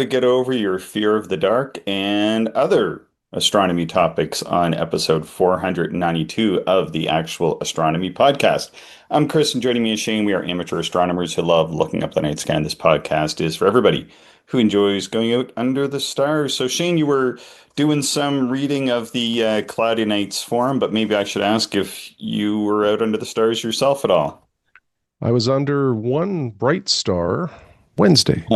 to get over your fear of the dark and other astronomy topics on episode 492 of the Actual Astronomy Podcast. I'm Chris, and joining me is Shane. We are amateur astronomers who love looking up the night sky. This podcast is for everybody who enjoys going out under the stars. So, Shane, you were doing some reading of the Cloudynights forum, but maybe I should ask if you were out under the stars yourself at all. I was under one bright star Wednesday.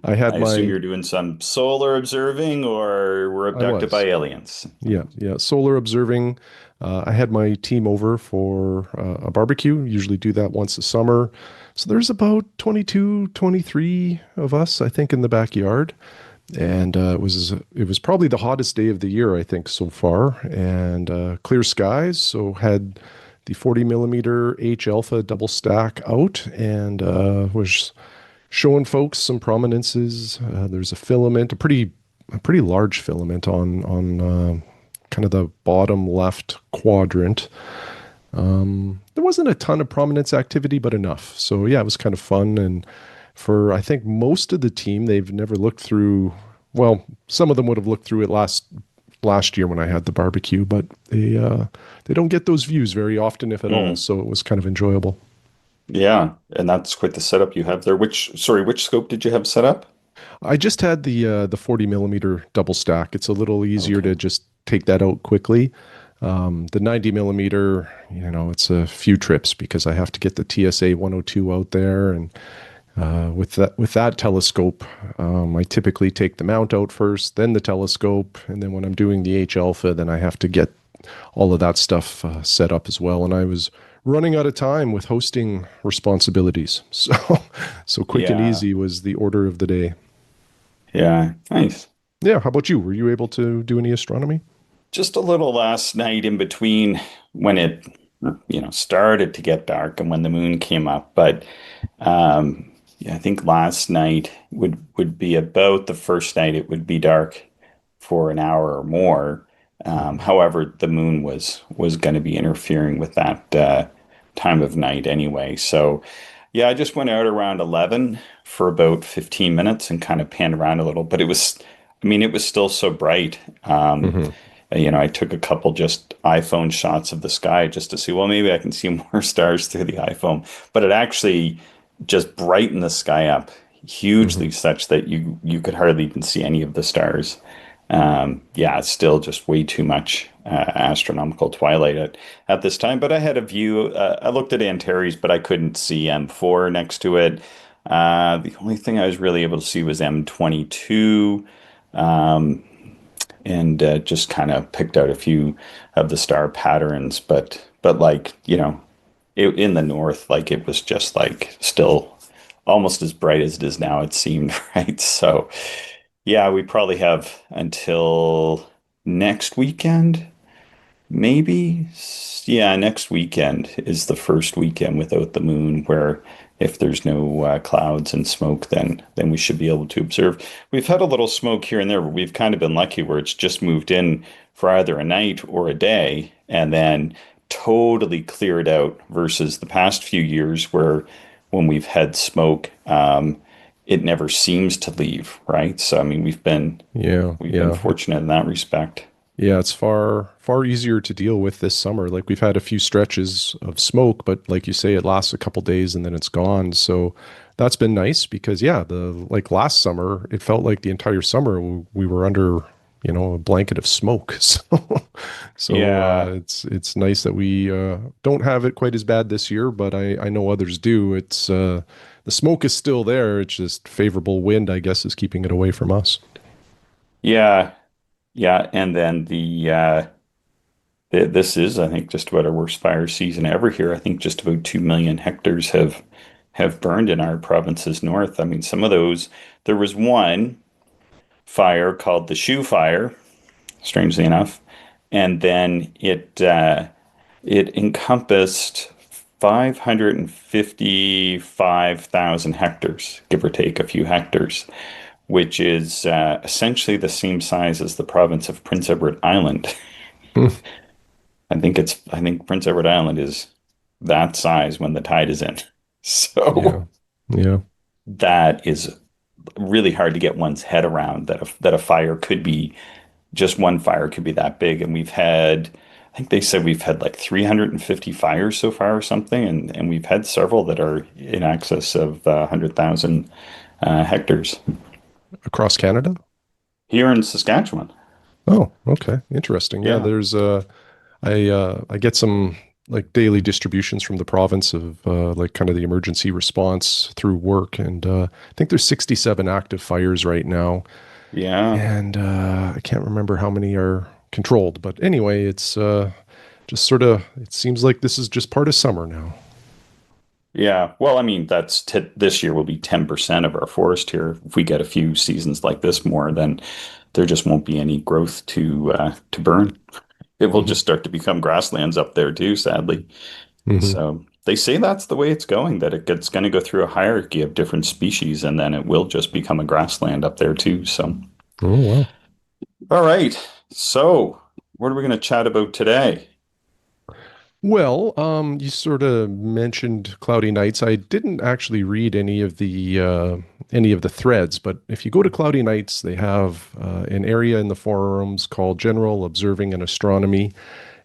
I had I assume my, you're doing some solar observing or were I abducted by was, aliens. yeah, solar observing. I had my team over for a barbecue. Usually do that once a summer. So there's about 22, 23 of us, I think, in the backyard. And it was probably the hottest day of the year, I think, so far. And clear skies. So had the 40 millimeter H alpha double stack out and was showing folks some prominences. There's a filament, a pretty large filament on kind of the bottom left quadrant. There wasn't a ton of prominence activity, but enough. So yeah, it was kind of fun. And for I think most of the team, they've never looked through. Well, some of them would have looked through it last year when I had the barbecue, but they don't get those views very often, if at all. Mm, So it was kind of enjoyable. yeah, and that's quite the setup you have there. Which scope did you have set up? I just had the 40 millimeter double stack. It's a little easier Okay. to just take that out quickly. The 90 millimeter, it's a few trips because I have to get the TSA 102 out there, and with that telescope, I typically take the mount out first, then the telescope, and then when I'm doing the H alpha, then I have to get all of that stuff set up as well. And I was running out of time with hosting responsibilities, so quick and Yeah, easy was the order of the day. yeah, nice. Yeah, how about you? Were you able to do any astronomy? Just a little last night in between when it, started to get dark and when the moon came up. But yeah, I think last night would be about the first night it would be dark for an hour or more. Mhm. However, the moon was going to be interfering with that time of night anyway. So yeah, I just went out around 11 for about 15 minutes and kind of panned around a little, but it was still so bright. Mhm. I took a couple just iPhone shots of the sky just to see, well, maybe I can see more stars through the iPhone. But it actually just brightened the sky up hugely, Mhm. such that you could hardly even see any of the stars. Yeah, it's still just way too much astronomical twilight at this time. But I had a view. I looked at Antares, but I couldn't see M4 next to it. The only thing I was really able to see was M22. Um, and just kind of picked out a few of the star patterns. But like in the north, like it was just like still almost as bright as it is now. It seemed right. So yeah, we probably have until next weekend, maybe. Yeah, next weekend is the first weekend without the moon, where if there's no clouds and smoke, then we should be able to observe. We've had a little smoke here and there, but we've kind of been lucky where it's just moved in for either a night or a day, and then totally cleared out. Versus the past few years, where when we've had smoke, it never seems to leave, right? So I mean, Yeah, we've been yeah. fortunate in that respect. Yeah, it's far easier to deal with this summer. Like we've had a few stretches of smoke, but like you say, it lasts a couple days and then it's gone. So that's been nice because yeah, the like last summer, it felt like the entire summer we were under, a blanket of smoke. So Yeah. it's nice that we don't have it quite as bad this year, but I know others do. It's the smoke is still there. It's just favorable wind, I guess, is keeping it away from us. Yeah, yeah, and then this is, I think, just about our worst fire season ever here. I think just about 2 million hectares have burned in our provinces north. I mean, some of those. There was one fire called the Shoe Fire, strangely enough, and then it encompassed 555,000 hectares, give or take a few hectares, which is essentially the same size as the province of Prince Edward Island. I think Prince Edward Island is that size when the tide is in. Yeah. So Yeah. that is really hard to get one's head around that a fire could be just one fire could be that big. And we've had, I think they said we've had like 350 fires so far or something, and we've had several that are in excess of 100,000 hectares Across Canada? here in Saskatchewan. Oh, okay. Interesting. Yeah, Yeah, there's I get some like daily distributions from the province of like kind of the emergency response through work, and I think there's 67 active fires right now, yeah, and I can't remember how many are controlled, but anyway, it's just sort of it seems like this is just part of summer now. yeah. Well, I mean, that's t this year will be 10% of our forest here. If we get a few seasons like this more, then there just won't be any growth to burn. It will Hmm. just start to become grasslands up there too, sadly. Hmm. So they say that's the way it's going, that it's going to go through a hierarchy of different species, and then it will just become a grassland up there too. So, Oh wow. all right. So, what are we going to chat about today? Well, you sort of mentioned Cloudy Nights. I didn't actually read any of the threads, but if you go to Cloudy Nights, they have an area in the forums called General Observing and Astronomy,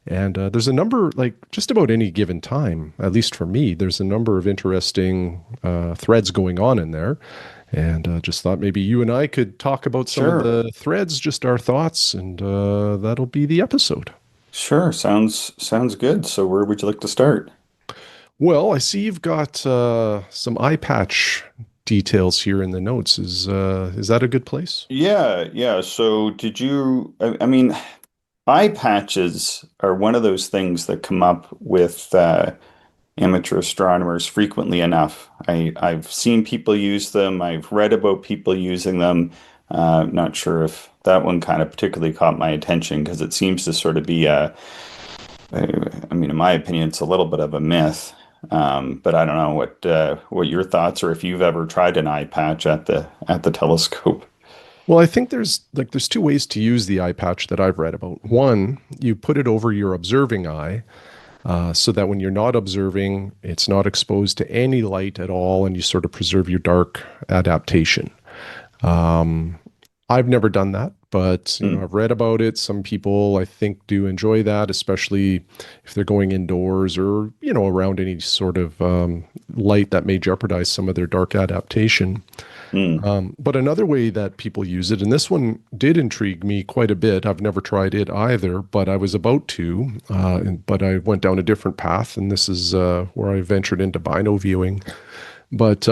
and there's a number, like just about any given time, at least for me, there's a number of interesting threads going on in there, and just thought maybe you and I could talk about some of Sure. the threads, just our thoughts, and that'll be the episode. Sure. Sounds good. So, where would you like to start? Well, I see you've got some eye patch details here in the notes. Is that a good place? Yeah, yeah. So, did you, I mean, eye patches are one of those things that come up with amateur astronomers frequently enough. I've seen people use them. I've read about people using them. Not sure if that one kind of particularly caught my attention because it seems to sort of be I mean, in my opinion, it's a little bit of a myth. But I don't know what your thoughts are if you've ever tried an eye patch at the telescope. Well, I think there's two ways to use the eye patch that I've read about. One, you put it over your observing eye, so that when you're not observing, it's not exposed to any light at all, and you sort of preserve your dark adaptation. Um, I've never done that, but Mm, I've read about it. Some people I think do enjoy that, especially if they're going indoors or around any sort of light that may jeopardize some of their dark adaptation. mm, But another way that people use it, and this one did intrigue me quite a bit. I've never tried it either, but I was about to, but I went down a different path, and this is where I ventured into bino viewing. But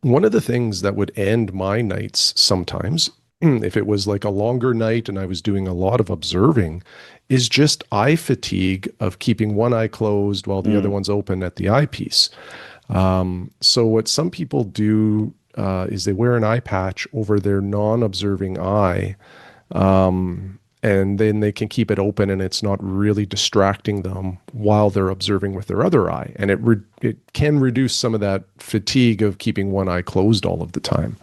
one of the things that would end my nights sometimes, if it was like a longer night and I was doing a lot of observing, is just eye fatigue of keeping one eye closed while the other mm, one's open at the eyepiece. So what some people do is they wear an eye patch over their non-observing eye, and then they can keep it open and it's not really distracting them while they're observing with their other eye. And it can reduce some of that fatigue of keeping one eye closed all of the time.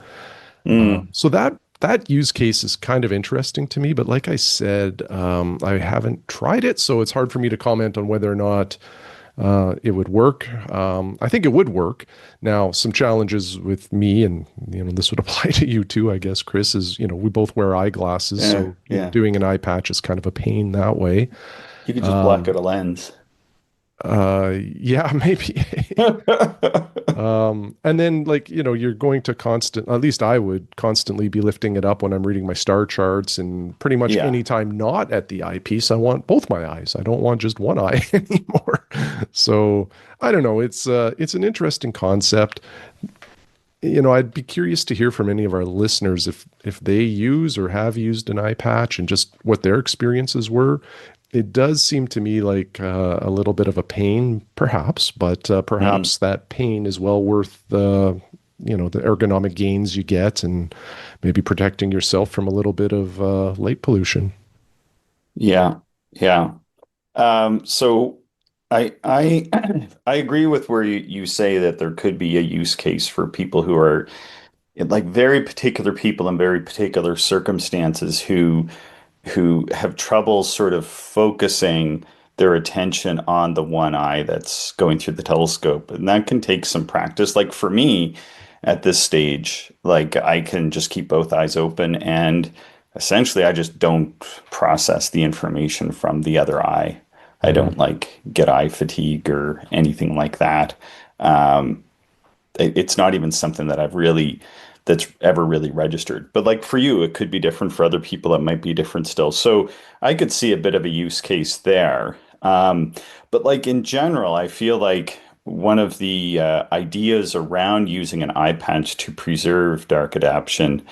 mm. So that use case is kind of interesting to me, but like I said, I haven't tried it, so it's hard for me to comment on whether or not it would work. I think it would work. Now, some challenges with me, and this would apply to you too, I guess, Chris, is we both wear eyeglasses, Yeah, so yeah. doing an eye patch is kind of a pain that way. You could just block out a lens. Yeah, maybe. And then like, you're going to at least I would constantly be lifting it up when I'm reading my star charts, and pretty much Yeah. anytime not at the eyepiece, I want both my eyes. I don't want just one eye anymore. So I don't know. It's an interesting concept. I'd be curious to hear from any of our listeners if they use or have used an eye patch and just what their experiences were. It does seem to me like a little bit of a pain, perhaps, but Mm. perhaps that pain is well worth the ergonomic gains you get, and maybe protecting yourself from a little bit of light pollution. Yeah. Yeah. So I I agree with where you say that there could be a use case for people who are like very particular people in very particular circumstances who have trouble sort of focusing their attention on the one eye that's going through the telescope. And that can take some practice. Like for me, at this stage. Like I can just keep both eyes open and essentially I just don't process the information from the other eye. I Hmm. don't like get eye fatigue or anything like that. Um, it's not even something that that's ever really registered. But like for you, it could be different. For other people, it might be different still. So I could see a bit of a use case there. But like in general, I feel like one of the ideas around using an eye patch to preserve dark adaptation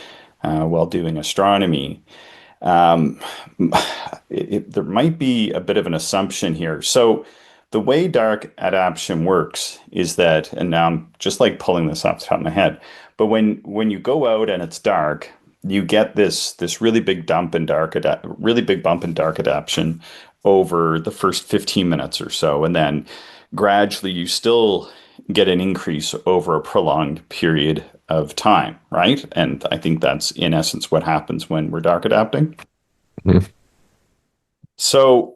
while doing astronomy, um, there might be a bit of an assumption here. So the way dark adaptation works is that, and now I'm just like pulling this off the top of my head, but when you go out and it's dark, you get this really big bump in dark adaptation over the first 15 minutes or so, and then gradually you still get an increase over a prolonged period of time, right? And I think that's in essence what happens when we're dark adapting. So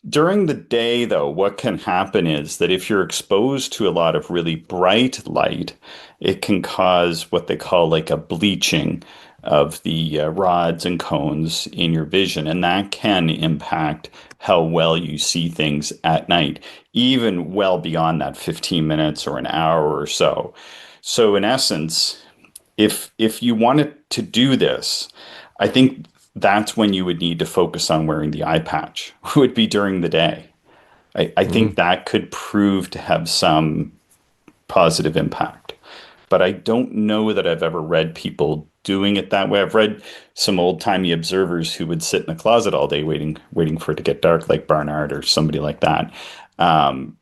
during the day, though, what can happen is that if you're exposed to a lot of really bright light, it can cause what they call like a bleaching of the rods and cones in your vision. And that can impact how well you see things at night, even well beyond that 15 minutes or an hour or so. So, in essence, if you wanted to do this, I think that's when you would need to focus on wearing the eye patch, would be during the day. I Hmm. think that could prove to have some positive impact. But I don't know that I've ever read people doing it that way. I've read some old-timey observers who would sit in a closet all day waiting for it to get dark, like Barnard or somebody like that.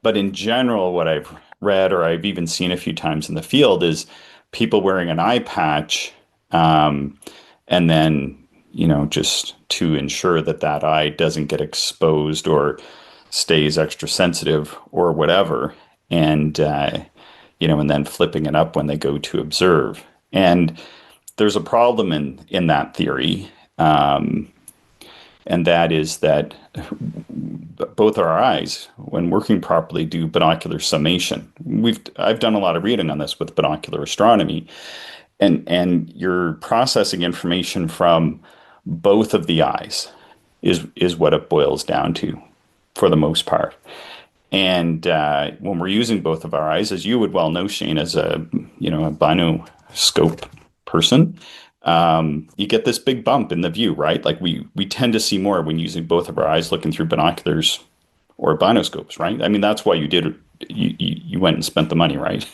But in general, what I've read or I've even seen a few times in the field is people wearing an eye patch, um, and then just to ensure that that eye doesn't get exposed or stays extra sensitive or whatever, and and then flipping it up when they go to observe. And there's a problem in that theory, and that is that both our eyes, when working properly, do binocular summation. I've done a lot of reading on this with binocular astronomy, and you're processing information from both of the eyes is what it boils down to for the most part. And when we're using both of our eyes, as you would well know, Shane, as a binoscope person, you get this big bump in the view, right? Like we tend to see more when using both of our eyes looking through binoculars or binoscopes, right? I mean, that's why you did it. You went and spent the money, right?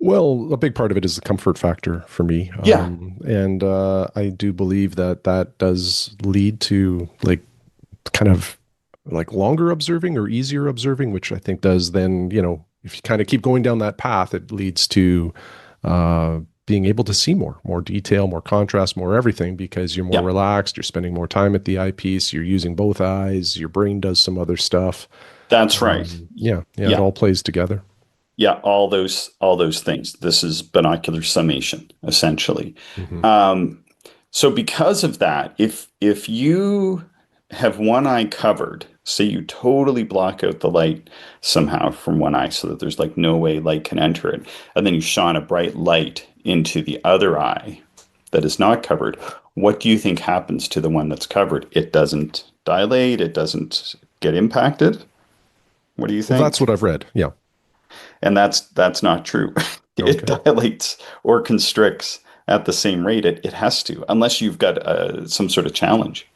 Well, a big part of it is the comfort factor for me. Yeah, And I do believe that that does lead to like kind of like longer observing or easier observing, which I think does then, if you kind of keep going down that path, it leads to being able to see more detail, more contrast, more everything because you're more yeah, relaxed, you're spending more time at the eyepiece, you're using both eyes, your brain does some other stuff. that's right. Yeah, it Yeah, all plays together. yeah, all those things. This is binocular summation, essentially. Hmm. Um, so because of that, if you have one eye covered, say you totally block out the light somehow from one eye so that there's like no way light can enter it, and then you shine a bright light into the other eye that is not covered, what do you think happens to the one that's covered? It doesn't dilate, it doesn't get impacted. What do you Well, that's what think? I've read. Yeah. And that's not true. It Okay. dilates or constricts at the same rate. It has to, unless you've got some sort of challenge.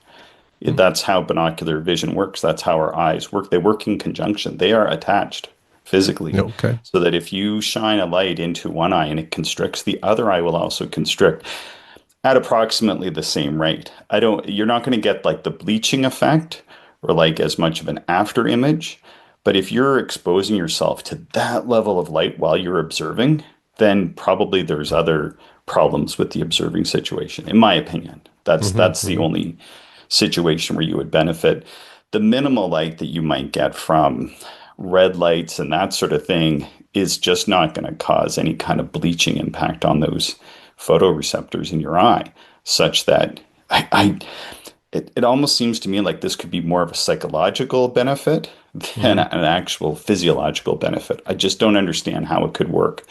Hmm. That's how binocular vision works. That's how our eyes work. They work in conjunction. They are attached physically, Okay. so that if you shine a light into one eye and it constricts, the other eye will also constrict at approximately the same rate. You're not going to get like the bleaching effect or like as much of an after image. But if you're exposing yourself to that level of light while you're observing, then probably there's other problems with the observing situation, in my opinion. Hmm. That's the Hmm. only situation where you would benefit. The minimal light that you might get from red lights and that sort of thing is just not going to cause any kind of bleaching impact on those photoreceptors in your eye, such that it almost seems to me like this could be more of a psychological benefit than Hmm. an actual physiological benefit. I just don't understand how it could work.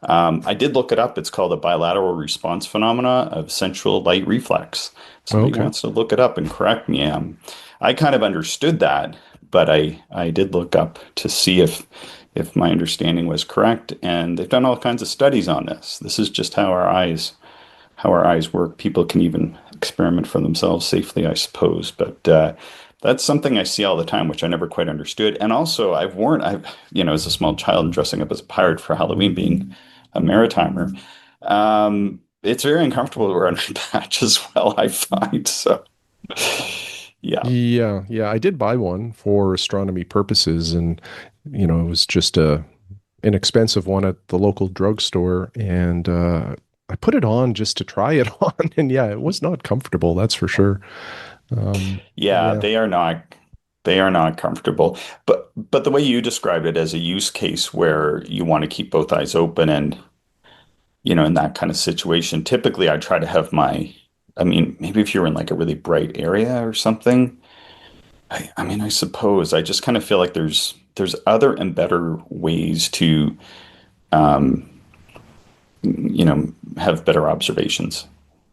I did look it up. It's called a bilateral response phenomena of central light reflex. Somebody Okay. wants to look it up and correct me. I kind of understood that, but I did look up to see if my understanding was correct. And they've done all kinds of studies on this. This is just how our eyes work. People can even experiment for themselves safely, I suppose. But that's something I see all the time, which I never quite understood. And also, as a small child dressing up as a pirate for Halloween, being a maritimer, it's very uncomfortable to wear an eye patch as well, I find. So, yeah. Yeah, yeah, I did buy one for astronomy purposes, and it was just a inexpensive one at the local drugstore, and I put it on just to try it on, and yeah, it was not comfortable, that's for sure. Yeah, Yeah. they are not comfortable. But the way you described it as a use case where you want to keep both eyes open and in that kind of situation, typically I try to have I mean, maybe if you're in like a really bright area or something, I mean, I suppose I just kind of feel like there's other and better ways to, um, have better observations,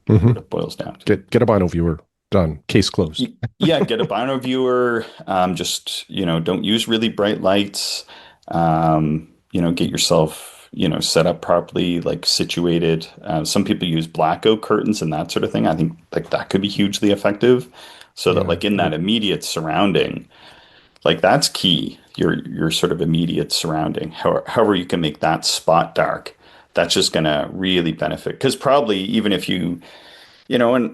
is hmm what it boils down to. Get a Bino viewer. Done. Case closed. Yeah, get a bino viewer. Just, don't use really bright lights. Get yourself, set up properly, like situated. Some people use blackout curtains and that sort of thing. I think like that could be hugely effective. So that Yeah, like in I that agree. immediate surrounding, like that's key. Your sort of immediate surrounding. However you can make that spot dark, that's just gonna really benefit. Because probably even if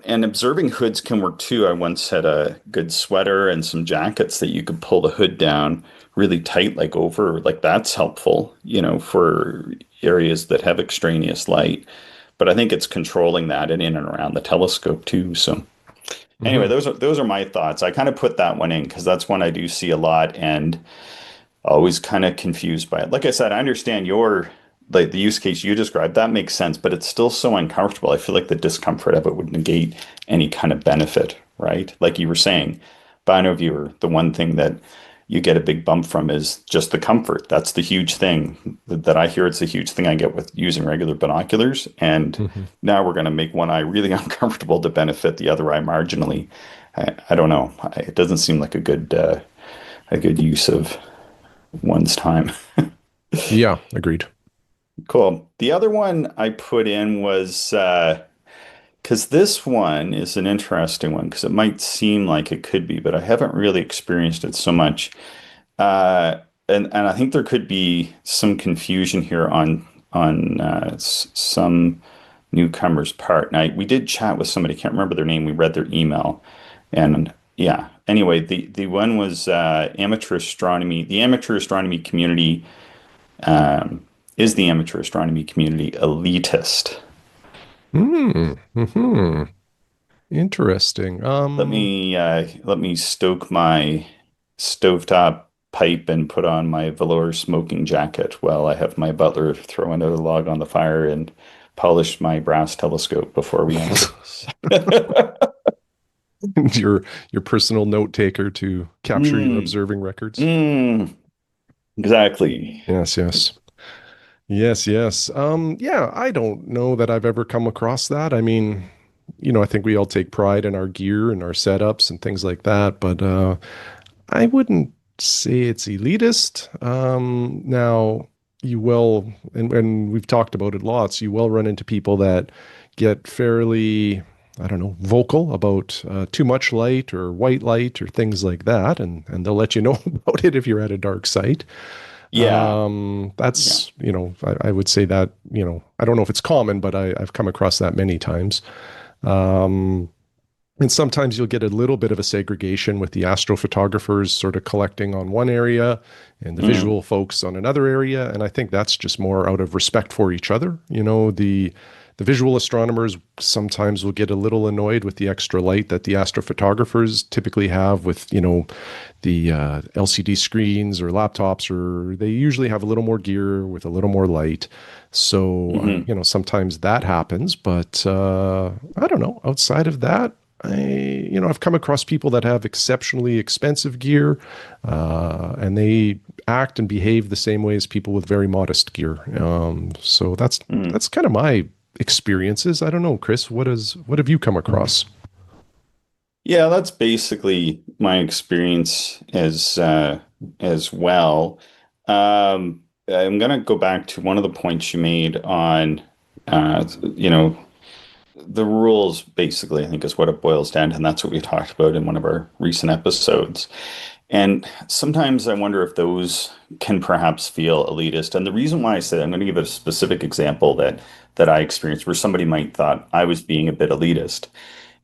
and observing hoods can work too. I once had a good sweater and some jackets that you could pull the hood down really tight, like over, like that's helpful, for areas that have extraneous light. But I think it's controlling that and in and around the telescope too. So anyway, hmm those are my thoughts. I kind of put that one in because that's one I do see a lot and always kind of confused by it. Like I said, I understand your like the use case you described, that makes sense, but it's still so uncomfortable. I feel like the discomfort of it would negate any kind of benefit, right? Like you were saying, Bino viewer, the one thing that you get a big bump from is just the comfort. That's the huge thing that I hear. It's a huge thing I get with using regular binoculars. And hmm now we're going to make one eye really uncomfortable to benefit the other eye marginally. I don't know. It doesn't seem like a good use of one's time. Yeah, agreed. Cool. The other one I put in was because this one is an interesting one because it might seem like it could be, but I haven't really experienced it so much. Uh, and I think there could be some confusion here on some newcomers' part. Now we did chat with somebody, can't remember their name. We read their email, and yeah. Anyway, the one was amateur astronomy. The amateur astronomy community um, is the amateur astronomy community elitist? Hmm. Interesting. Let me stoke my stovetop pipe and put on my velour smoking jacket while I have my butler throw another log on the fire and polish my brass telescope before we answer this. your your personal note taker to capture your Mm, observing records. mm, exactly. Yes, yes. Yes, yes. Yeah, I don't know that I've ever come across that. I mean, I think we all take pride in our gear and our setups and things like that, but I wouldn't say it's elitist. Now you will, and we've talked about it lots, you will run into people that get fairly, I don't know, vocal about too much light or white light or things like that, and they'll let you know about it if you're at a dark site. Yeah. Yeah. That's, I would say that, I don't know if it's common, but I've come across that many times. Um, and sometimes you'll get a little bit of a segregation with the astrophotographers sort of collecting on one area and the Mm, visual folks on another area. And I think that's just more out of respect for each other. The visual astronomers sometimes will get a little annoyed with the extra light that the astrophotographers typically have with, the LCD screens or laptops, or they usually have a little more gear with a little more light. So, hmm sometimes that happens, but I don't know. Outside of that, I've come across people that have exceptionally expensive gear, and they act and behave the same way as people with very modest gear. So Mm. that's kind of my experiences. I don't know, Chris, what have you come across? Yeah, that's basically my experience as well. I'm gonna go back to one of the points you made on you know, the rules basically, I think is what it boils down to, and that's what we talked about in one of our recent episodes. And sometimes I wonder if those can perhaps feel elitist. And the reason why I say that, I'm going to give a specific example that I experienced where somebody might thought I was being a bit elitist.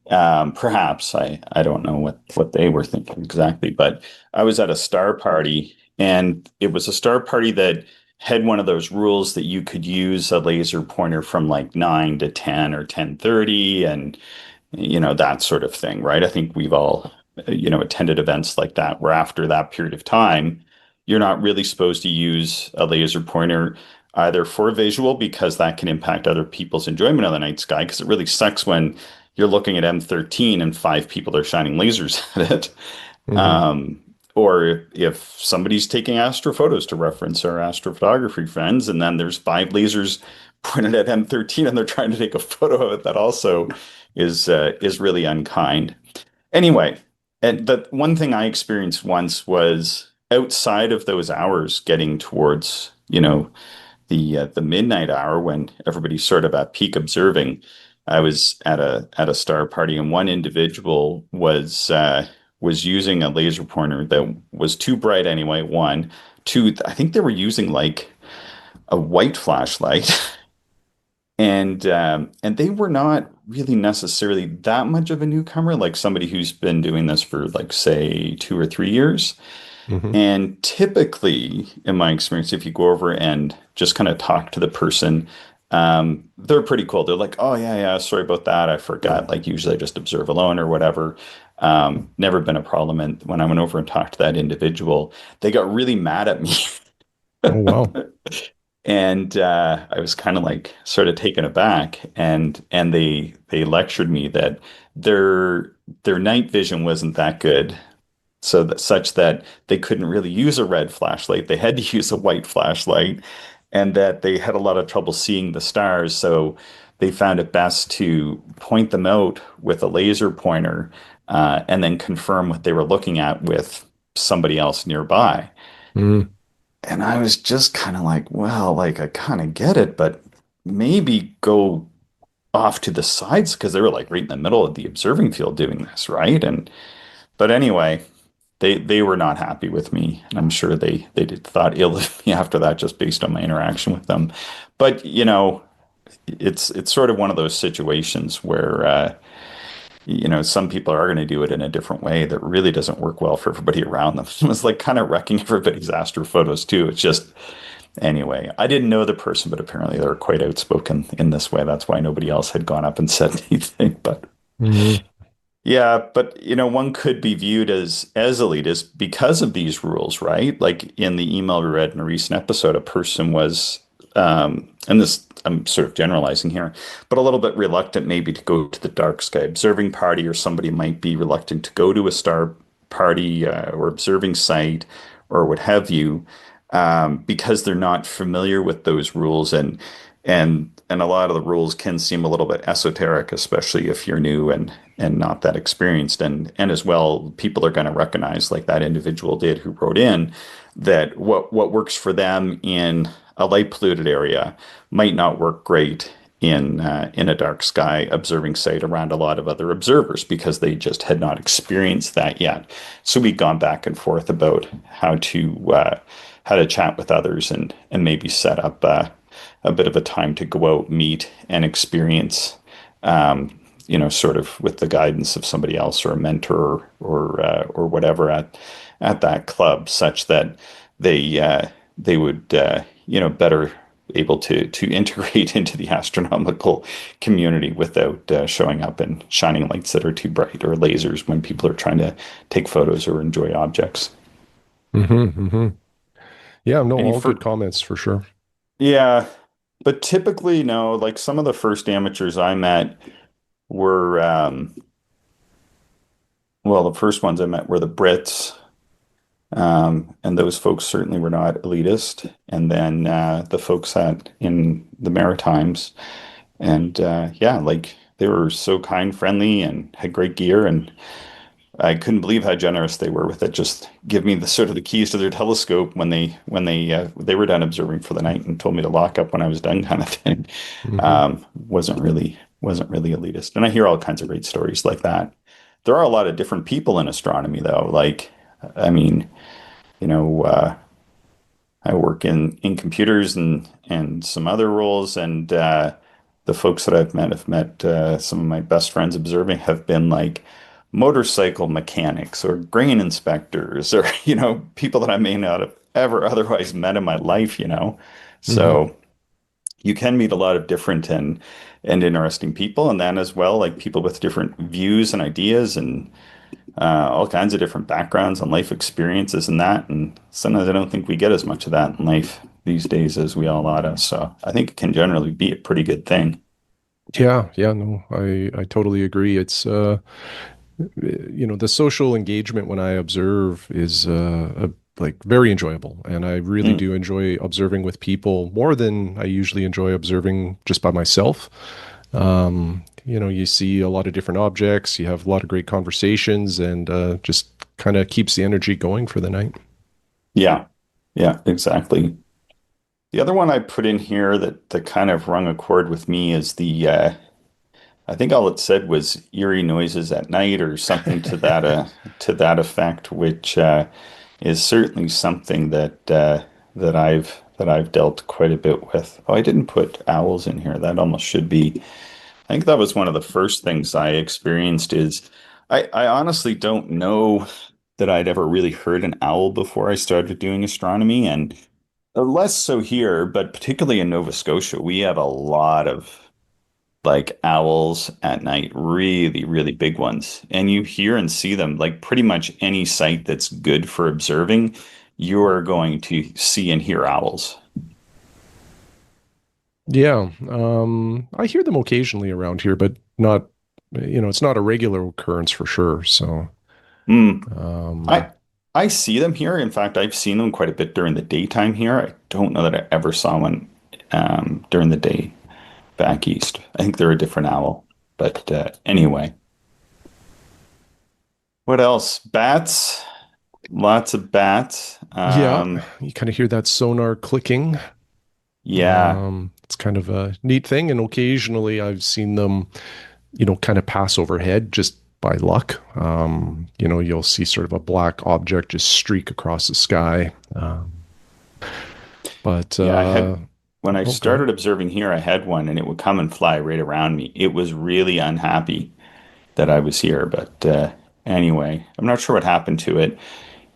Perhaps I don't know what they were thinking exactly, but I was at a star party, and it was a star party that had one of those rules that you could use a laser pointer from like 9 to 10 or 10:30, and that sort of thing, right? I think we've all attended events like that where after that period of time, you're not really supposed to use a laser pointer either for visual because that can impact other people's enjoyment of the night sky, because it really sucks when you're looking at M13 and five people are shining lasers at it. Hmm. Um, or if somebody's taking astrophotos to reference our astrophotography friends, and then there's five lasers pointed at M13 and they're trying to take a photo of it, that also is really unkind. Anyway, and the one thing I experienced once was outside of those hours, getting towards the midnight hour when everybody's sort of at peak observing. I was at a star party, and one individual was using a laser pointer that was too bright anyway. One, two, I think they were using like a white flashlight, and they were not really necessarily that much of a newcomer, like somebody who's been doing this for like say 2 or 3 years. Hmm. And typically, in my experience, if you go over and just kind of talk to the person, they're pretty cool. They're like, "Oh yeah, yeah, sorry about that. I forgot." Like usually, I just observe alone or whatever. Never been a problem. And when I went over and talked to that individual, they got really mad at me. Oh, wow. And I was kind of like sort of taken aback, and they lectured me that their night vision wasn't that good, so that such that they couldn't really use a red flashlight. They had to use a white flashlight, and that they had a lot of trouble seeing the stars. So they found it best to point them out with a laser pointer, and then confirm what they were looking at with somebody else nearby. Mm. And I was just kind of like, well, like I kind of get it, but maybe go off to the sides, because they were like right in the middle of the observing field doing this, right? And but anyway, they were not happy with me, and I'm sure they did thought ill of me after that, just based on my interaction with them. But it's sort of one of those situations where some people are going to do it in a different way that really doesn't work well for everybody around them. It was like kind of wrecking everybody's astro photos too. It's just anyway, I didn't know the person, but apparently they were quite outspoken in this way. That's why nobody else had gone up and said anything. But Hmm. yeah, but one could be viewed as elitist because of these rules, right? Like in the email we read in a recent episode, a person was, and this I'm sort of generalizing here, but a little bit reluctant maybe to go to the dark sky observing party, or somebody might be reluctant to go to a star party or observing site or what have you, because they're not familiar with those rules, and a lot of the rules can seem a little bit esoteric, especially if you're new and not that experienced. And as well, people are going to recognize, like that individual did who wrote in, that what works for them in a light polluted area might not work great in a dark sky observing site around a lot of other observers, because they just had not experienced that yet. So we've gone back and forth about how to chat with others, and maybe set up a bit of a time to go out, meet, and experience, sort of with the guidance of somebody else or a mentor or whatever at that club, such that they would better able to integrate into the astronomical community without showing up in shining lights that are too bright, or lasers when people are trying to take photos or enjoy objects. Hmm. Hmm. Yeah, no, Any all good for comments for sure. Yeah, but typically no. Like some of the first amateurs I met were well, the first ones I met were the Brits, and those folks certainly were not elitist. And then the folks at in the Maritimes, and yeah, like they were so kind, friendly, and had great gear, and I couldn't believe how generous they were with it. Just give me the sort of the keys to their telescope when they were done observing for the night and told me to lock up when I was done, kind of thing. Hmm. Wasn't really elitist, and I hear all kinds of great stories like that. There are a lot of different people in astronomy, though. Like, I mean, you know, I work in computers and some other roles, and the folks that I've met have met some of my best friends observing have been like motorcycle mechanics or grain inspectors or people that I may not have ever otherwise met in my life. Hmm. So you can meet a lot of different and interesting people, and then as well like people with different views and ideas and all kinds of different backgrounds and life experiences and that. And sometimes I don't think we get as much of that in life these days as we all ought to. So I think it can generally be a pretty good thing. Yeah, yeah, no, I totally agree. It's the social engagement when I observe is like very enjoyable, and I really Mm, do enjoy observing with people more than I usually enjoy observing just by myself. You see a lot of different objects, you have a lot of great conversations, and just kind of keeps the energy going for the night. yeah, yeah, exactly. The other one I put in here that kind of rung a chord with me is the I think all it said was eerie noises at night or something to that effect, which is certainly something that I've dealt quite a bit with. Oh, I didn't put owls in here. That almost should be. I think that was one of the first things I experienced is I honestly don't know that I'd ever really heard an owl before I started doing astronomy, and less so here, but particularly in Nova Scotia, we have a lot of like owls at night, really, really big ones. And you hear and see them like pretty much any site that's good for observing, you're going to see and hear owls. Yeah, I hear them occasionally around here, but not, it's not a regular occurrence for sure. So, Hmm. um, I I see them here. In fact, I've seen them quite a bit during the daytime here. I don't know that I ever saw one during the day back east. I think they're a different owl. But anyway, what else? Bats. Lots of bats. yeah, you kind of hear that sonar clicking. Yeah. It's kind of a neat thing, and occasionally I've seen them, kind of pass overhead just by luck. You'll see sort of a black object just streak across the sky. But Yeah, I had when I oh, go ahead. started observing here, I had one and it would come and fly right around me. It was really unhappy that I was here, but anyway, I'm not sure what happened to it.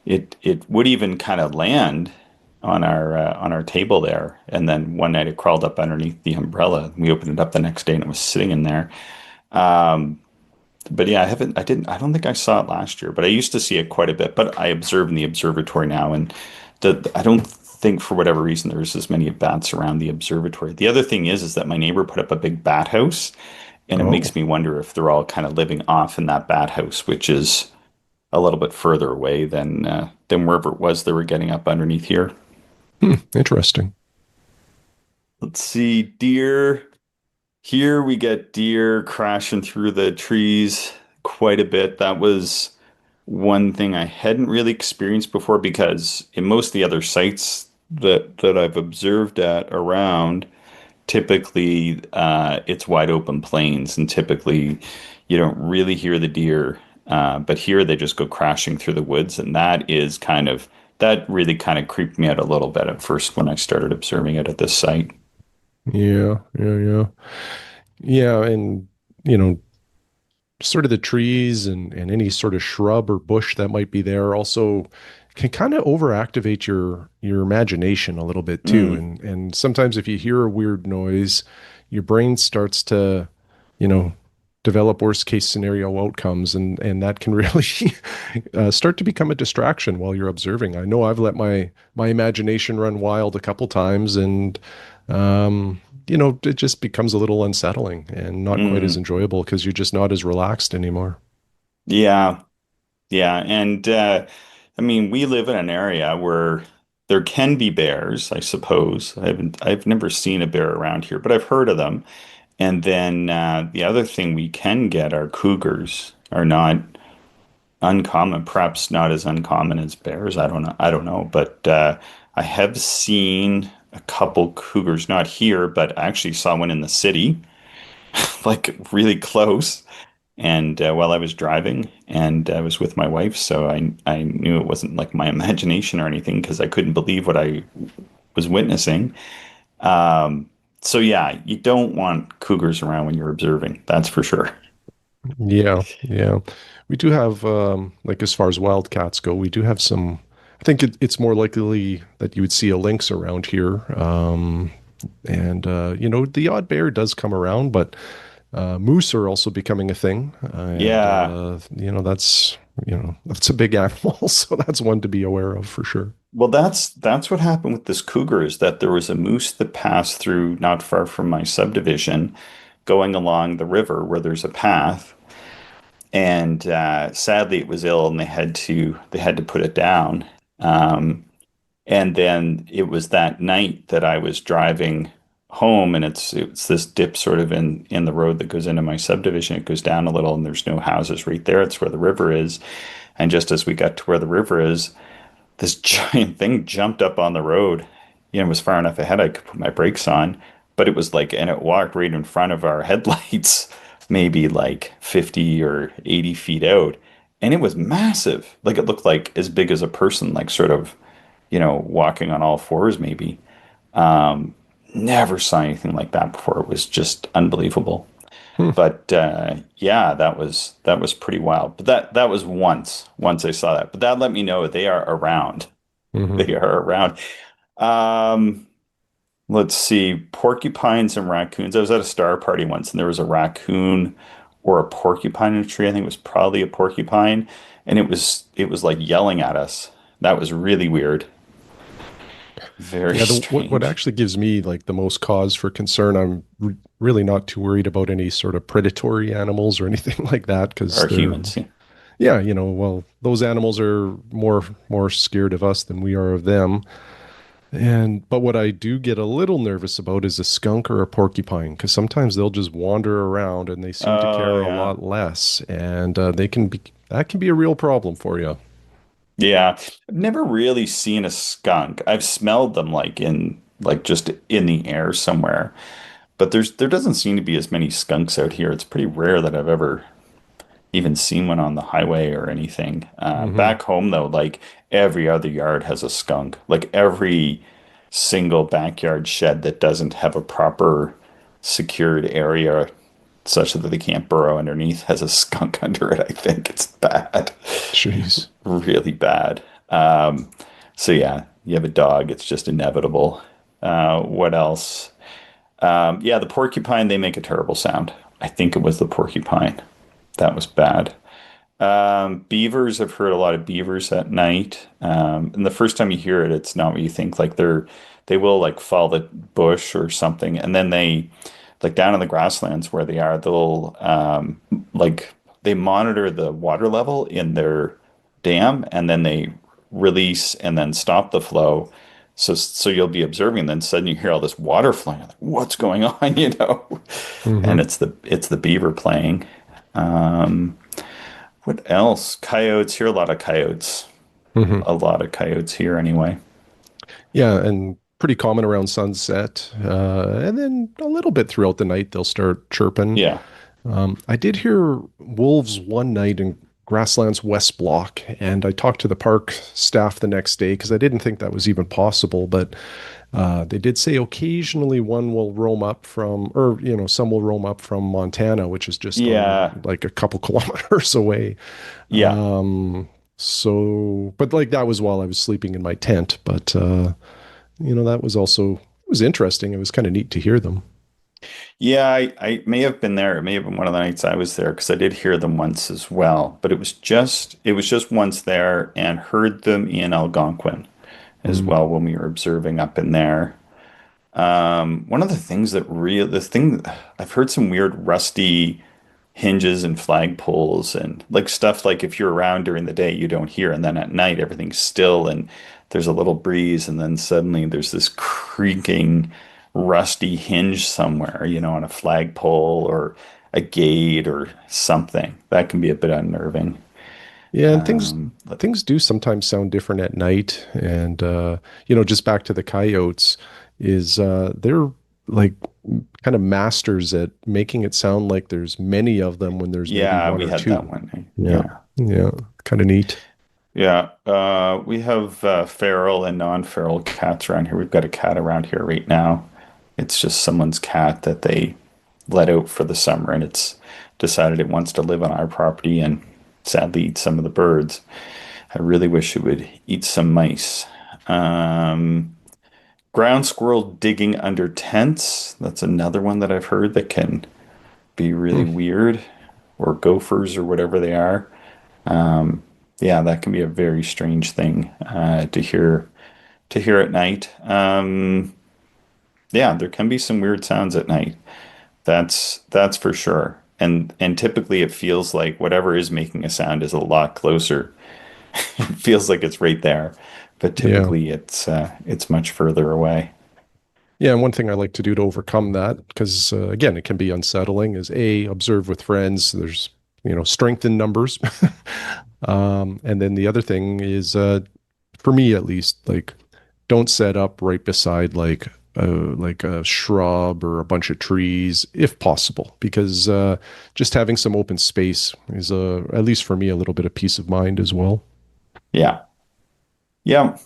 It would even kind of land on our table there, and then one night it crawled up underneath the umbrella. We opened it up the next day and it was sitting in there. Um, but yeah, I don't think I saw it last year, but I used to see it quite a bit. But I observe in the observatory now, and I don't think for whatever reason there's as many bats around the observatory. The other thing is that my neighbor put up a big bat house, and it Oh, makes me wonder if they're all kind of living off in that bat house, which is a little bit further away than wherever it was they were getting up underneath here. interesting. Let's see, deer. Here we get deer crashing through the trees quite a bit. That was one thing I hadn't really experienced before because in most of the other sites that I've observed at around, typically it's wide open plains, and typically you don't really hear the deer. But here they just go crashing through the woods, and that really kind of creeped me out a little bit at first when I started observing it at this site. Yeah, yeah, yeah. Yeah, and you know, sort of the trees and any sort of shrub or bush that might be there also can kind of overactivate your imagination a little bit too. Mm, And sometimes if you hear a weird noise, your brain starts to, you know, develop worst case scenario outcomes, and that can really start to become a distraction while you're observing. I know I've let my imagination run wild a couple times, and it just becomes a little unsettling and not quite as mm, enjoyable because you're just not as relaxed anymore. yeah. Yeah, and I mean, we live in an area where there can be bears, I suppose. I've never seen a bear around here, but I've heard of them. And then the other thing we can get are cougars, are not uncommon, perhaps not as uncommon as bears. I don't know, but I have seen a couple cougars, not here, but I actually saw one in the city, like really close. And while I was driving, and I was with my wife, so I knew it wasn't like my imagination or anything because I couldn't believe what I was witnessing. Um, so yeah, you don't want cougars around when you're observing. That's for sure. Yeah, yeah. We do have, like as far as wildcats go, we do have some. I think it's more likely that you would see a lynx around here. And the odd bear does come around, but moose are also becoming a thing. And Yeah. that's a big animal, so that's one to be aware of for sure. Well, that's what happened with this cougar is that there was a moose that passed through not far from my subdivision, going along the river where there's a path, and sadly it was ill, and they had to put it down. Um, And then it was that night that I was driving home, and it's this dip sort of in the road that goes into my subdivision. It goes down a little, and there's no houses right there. It's where the river is. And just as we got to where the river is, this giant thing jumped up on the road. It was far enough ahead I could put my brakes on, but it was like, and it walked right in front of our headlights, maybe like 50 or 80 feet out. And it was massive. Like it looked like as big as a person, like sort of, walking on all fours maybe. Um, Never saw anything like that before. It was just unbelievable. Hmm. But yeah, that was pretty wild. But that was once I saw that. But that let me know they are around. Hmm. They are around. Um, let's see, porcupines and raccoons. I was at a star party once, and there was a raccoon or a porcupine in a tree. I think it was probably a porcupine, and it was like yelling at us. That was really weird. Very Yeah, what strange. actually gives me like the most cause for concern, I'm really not too worried about any sort of predatory animals or anything like that because Are they're, humans. Yeah. yeah, well, those animals are more scared of us than we are of them. And but what I do get a little nervous about is a skunk or a porcupine because sometimes they'll just wander around and they seem to Oh care a yeah. lot less, and they can be that can be a real problem for you. Yeah. I've never really seen a skunk. I've smelled them like just in the air somewhere. But there doesn't seem to be as many skunks out here. It's pretty rare that I've ever even seen one on the highway or anything. Hmm. Back home though, like every other yard has a skunk. Like every single backyard shed that doesn't have a proper secured area such that they can't burrow underneath has a skunk under it. I think it's bad, Jeez. really bad. So yeah, you have a dog, it's just inevitable. What else? Yeah, the porcupine, they make a terrible sound. I think it was the porcupine. That was bad. Beavers, I've heard a lot of beavers at night. And the first time you hear it, it's not what you think. Like they will like follow the bush or something, and then they like down in the grasslands where they are, they'll like they monitor the water level in their dam, and then they release and then stop the flow. So you'll be observing, then suddenly you hear all this water flowing. Like, what's going on, And Hmm. it's the beaver playing. Um, what else? Coyotes. Here, a lot of coyotes. Hmm. A lot of coyotes here, anyway. Yeah, and pretty common around sunset. And then a little bit throughout the night, they'll start chirping. Yeah. I did hear wolves one night in Grasslands West Block, and I talked to the park staff the next day because I didn't think that was even possible. But they did say occasionally one will roam up from, or, some will roam up from Montana, which is just Yeah. like a couple kilometers away. Yeah. But like that was while I was sleeping in my tent. But that was also it was interesting. It was kind of neat to hear them. Yeah. I may have been there. It may have been one of the nights I was there because I did hear them once as well. But it was just once there, and heard them in Algonquin as Mm. well when we were observing up in there. One of the thing I've heard some weird rusty hinges and flagpoles and like stuff like if you're around during the day, you don't hear. And then at night, everything's still and there's a little breeze. And then suddenly there's this creaking, rusty hinge somewhere, on a flagpole or a gate or something. That can be a bit unnerving. Yeah, and things But things do sometimes sound different at night. And just back to the coyotes, is they're like kind of masters at making it sound like there's many of them when there's maybe yeah, one we or had that two. one. Yeah. Yeah. Yeah. Kind of neat. Yeah, we have feral and non-feral cats around here. We've got a cat around here right now. It's just someone's cat that they let out for the summer, and it's decided it wants to live on our property and sadly eat some of the birds. I really wish it would eat some mice. Um, Ground squirrel digging under tents. That's another one that I've heard that can be really Hmm. weird, or gophers or whatever they are. Um, yeah, that can be a very strange thing to hear at night. Yeah, there can be some weird sounds at night. That's for sure. And typically it feels like whatever is making a sound is a lot closer. It feels like it's right there, but Yeah. typically it's much further away. Yeah, and one thing I like to do to overcome that, because again, it can be unsettling, is A, observe with friends. There's, strength in numbers. And then the other thing is, for me at least, like, don't set up right beside like a shrub or a bunch of trees, if possible, because just having some open space is, at least for me, a little bit of peace of mind as well. Yeah. Yeah.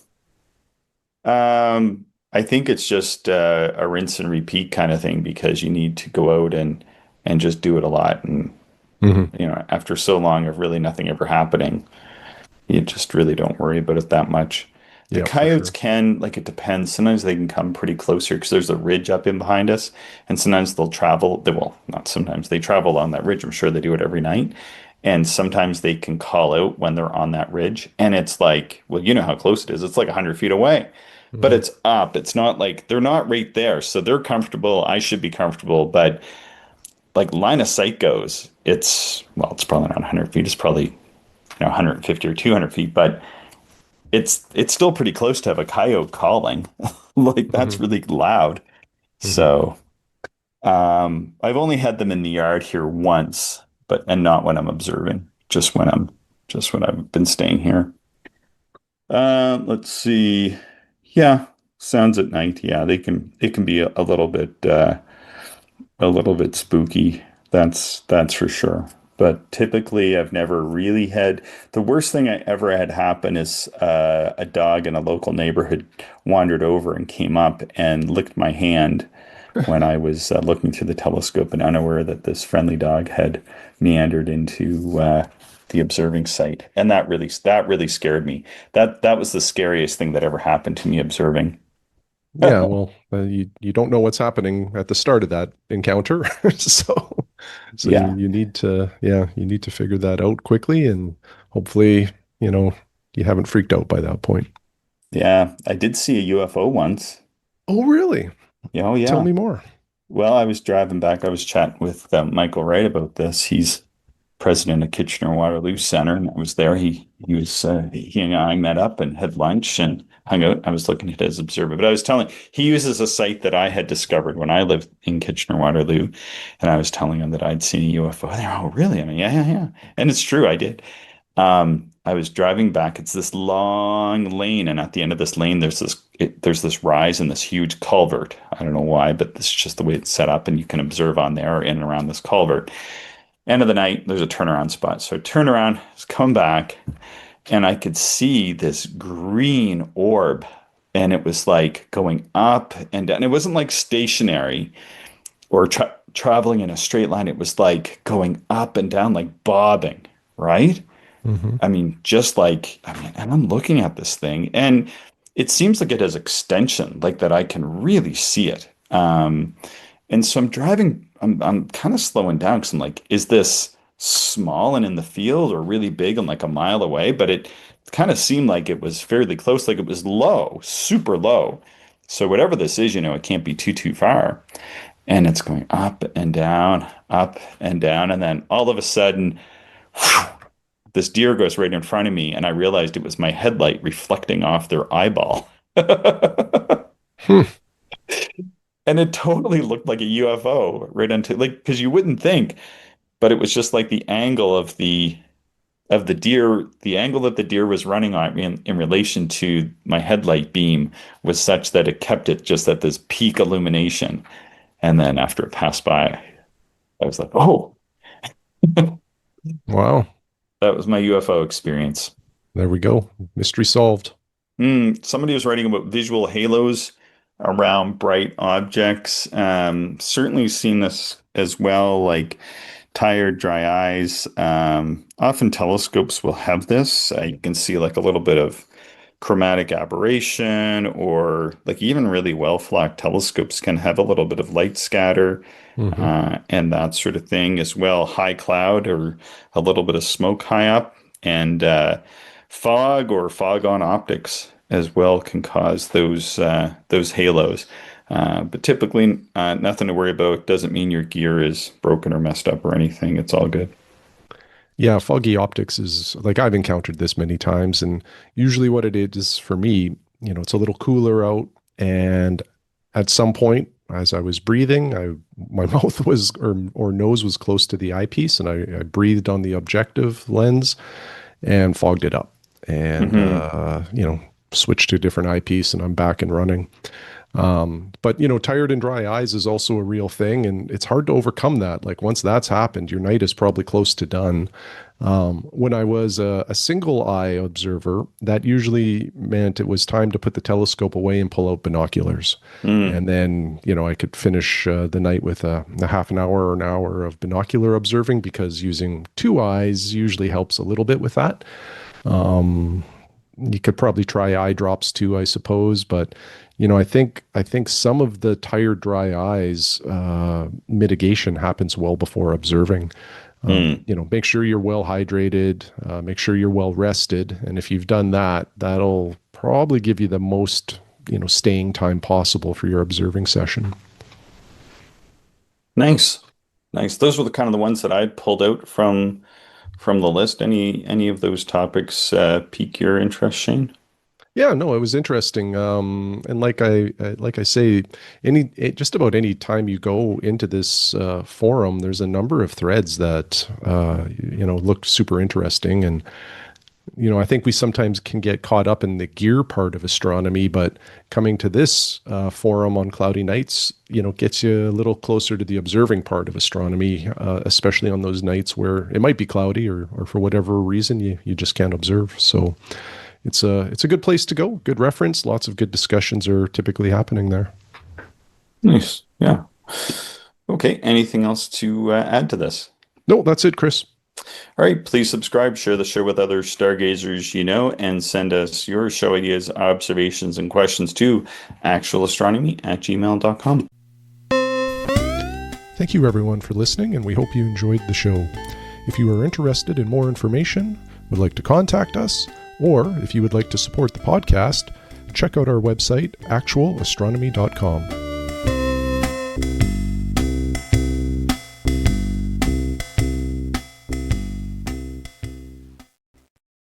I think it's just a rinse and repeat kind of thing because you need to go out and just do it a lot. And Hmm. after so long of really nothing ever happening, you just really don't worry about it that much. The Yeah, for coyotes sure. can, like, it depends. Sometimes they can come pretty closer because there's a ridge up in behind us, and sometimes they'll travel. They will not sometimes they travel along that ridge. I'm sure they do it every night. And sometimes they can call out when they're on that ridge, and it's like, well, you know how close it is. It's like 100 feet away, but Hmm. it's up. It's not like they're not right there, so they're comfortable. I should be comfortable, but like line of sight goes, it's probably not 100 feet. It's probably 150 or 200 feet, but it's still pretty close to have a coyote calling. Like Hmm. that's really loud. Hmm. So I've only had them in the yard here once, and not when I'm observing, just when I've been staying here. Let's see. Yeah, sounds at night. Yeah, it can be a little bit spooky. That's for sure. But typically, I've never really had the worst thing I ever had happen is a dog in a local neighborhood wandered over and came up and licked my hand when I was looking through the telescope and unaware that this friendly dog had meandered into the observing site, and that really scared me. That was the scariest thing that ever happened to me observing. Yeah, well, you don't know what's happening at the start of that encounter, so you Yeah, you need to you need to figure that out quickly, and hopefully you know you haven't freaked out by that point. yeah, I did see a UFO once. Oh, really? Yeah, oh Tell yeah. me more. Well, I was driving back. I was chatting with Michael Wright about this. He's president of Kitchener Waterloo Center, and I was there. He and I met up and had lunch and hung out. I was looking at his observer, but I was telling he uses a site that I had discovered when I lived in Kitchener Waterloo, and I was telling him that I'd seen a UFO. And they're, oh, really? I mean, yeah, yeah, yeah, and it's true. I did. I was driving back. It's this long lane, and at the end of this lane, there's this rise and this huge culvert. I don't know why, but this is just the way it's set up, and you can observe on there in and around this culvert. End of the night, there's a turnaround spot. So I turn around, come back, and I could see this green orb, and it was like going up and down. It wasn't like stationary or traveling in a straight line. It was like going up and down, like bobbing, right? Hmm. I mean, just like, I mean, and I'm looking at this thing and it seems like it has extension, like that I can really see it. And so I'm driving, I'm kind of slowing down because I'm like, is this small and in the field or really big and like a mile away? But it kind of seemed like it was fairly close, like it was low, super low. So whatever this is, it can't be too far. and it's going up and down. And then all of a sudden, this deer goes right in front of me, and I realized it was my headlight reflecting off their eyeball. Hmm. And it totally looked like a UFO right into like because you wouldn't think, but it was just like the angle of the deer, the angle that the deer was running on in relation to my headlight beam was such that it kept it just at this peak illumination. And then after it passed by, I was like, oh, Wow. that was my UFO experience. There we go. Mystery solved. Somebody was writing about visual halos around bright objects. Certainly seen this as well, like tired, dry eyes. Often telescopes will have this. You can see like a little bit of chromatic aberration, or like even really well flocked telescopes can have a little bit of light scatter, Hmm. and that sort of thing as well. High cloud or a little bit of smoke high up, and fog or fog on optics as well can cause those halos. But typically, nothing to worry about. Doesn't mean your gear is broken or messed up or anything. It's all good. Yeah, foggy optics is like I've encountered this many times, and usually what it is for me, it's a little cooler out, and at some point, as I was breathing, my mouth was or nose was close to the eyepiece, and I breathed on the objective lens and fogged it up, and Hmm. switched to a different eyepiece, and I'm back and running. But tired and dry eyes is also a real thing, and it's hard to overcome that. Like once that's happened, your night is probably close to done. When I was a single eye observer, that usually meant it was time to put the telescope away and pull out binoculars. Mm. And then, I could finish the night with a half an hour or an hour of binocular observing because using two eyes usually helps a little bit with that. You could probably try eye drops too, I suppose, but I think some of the tired, dry eyes mitigation happens well before observing. Mm. Make sure you're well hydrated, make sure you're well rested, and if you've done that, that'll probably give you the most staying time possible for your observing session. Nice. Nice. Those were the kind of the ones that I'd pulled out from the list. Any of those topics pique your interest, Shane? Yeah, no, it was interesting. And like I say, just about any time you go into this forum, there's a number of threads that look super interesting. And I think we sometimes can get caught up in the gear part of astronomy, but coming to this forum on Cloudy Nights, gets you a little closer to the observing part of astronomy, especially on those nights where it might be cloudy or for whatever reason you just can't observe. So it's a good place to go. Good reference. Lots of good discussions are typically happening there. Nice. Yeah. Okay. Anything else to add to this? No, that's it, Chris. All right. Please subscribe, share the show with other stargazers you know, and send us your show ideas, observations, and questions to actualastronomy@gmail.com. Thank you, everyone, for listening, and we hope you enjoyed the show. If you are interested in more information, would like to contact us, or if you would like to support the podcast, check out our website, actualastronomy.com.